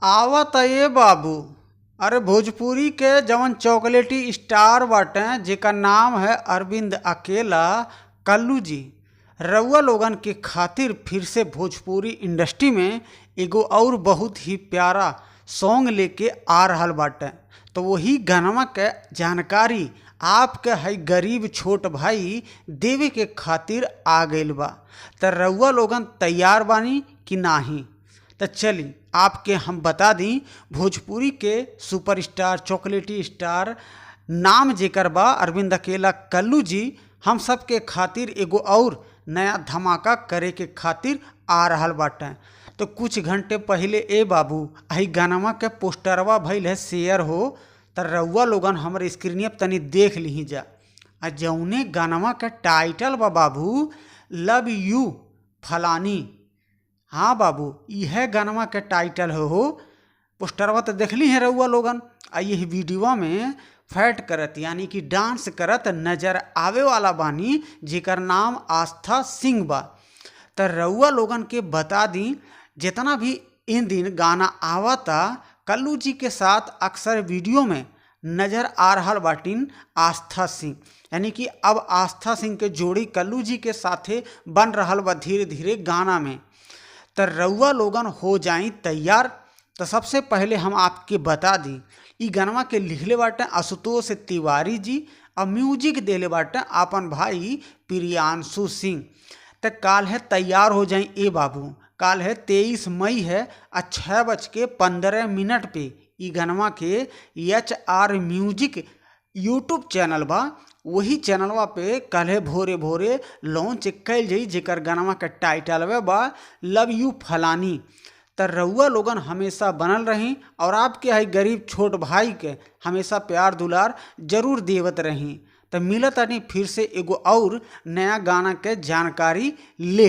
आवत ये बाबू। अरे भोजपुरी के जवन चॉकलेटी स्टार बाटे जेकर नाम है अरविंद अकेला कल्लू जी, रउआ लोगन के खातिर फिर से भोजपुरी इंडस्ट्री में एगो और बहुत ही प्यारा सॉन्ग लेके आ रहल बाटे। तो वही गानवा के जानकारी आपके है गरीब छोट भाई देवे के खातिर आ गइल बा। त रउआ लोगन तैयार बानी कि नाही? तो चली आपके हम बता दी, भोजपुरी के सुपरस्टार चॉकलेटी स्टार नाम जेकर बा अरविंद अकेला कल्लू जी, हम सब के खातिर एगो और नया धमाका करे के खातिर आ रहल बाटे। तो कुछ घंटे पहले ए बाबू आई गानवा के पोस्टरवा भइल है शेयर हो, त रउआ लोगन हमरे स्क्रीन पर तनी देख ली जा। आ जौने गानवा के टाइटल बा बाबू लव यू फलानी। हाँ बाबू, यह गानवा के टाइटल हो। पोस्टरवा तो देख ली है रउआ लोगन। आ ये वीडियो में फैट करत यानी कि डांस करत नजर आवे वाला बानी जेकर नाम आस्था सिंह बा। तो रउआ लोगन के बता दी, जितना भी इन दिन गाना आवता कल्लू जी के साथ अक्सर वीडियो में नजर आ रहा बाटिन आस्था सिंह, यानी कि अब आस्था सिंह के जोड़ी कल्लू जी के साथे बन रहा बा धीरे धीरे गाना में। तो रउआ लोगन हो जाई तैयार। तो सबसे पहले हम आपके बता दी, ई गानवा के लिखले बाटे आशुतोष तिवारी जी और म्यूजिक देले बाटे अपन भाई प्रियांशु सिंह। तो काल है तैयार हो जाई ए बाबू। काल है 23 मई है 6:15 पे ई गानवा के HR म्यूजिक यूट्यूब चैनल बा, वही चैनलवा पे कल है भोरे भोरे लॉन्च कैल जाई जेकर गानवा के टाइटल बा लव यू फलानी। तो रउआ लोगन हमेशा बनल रही और आपके है गरीब छोट भाई के हमेशा प्यार दुलार जरूर देवत रही। तो मिलत नहीं फिर से एगो और नया गाना के जानकारी ले।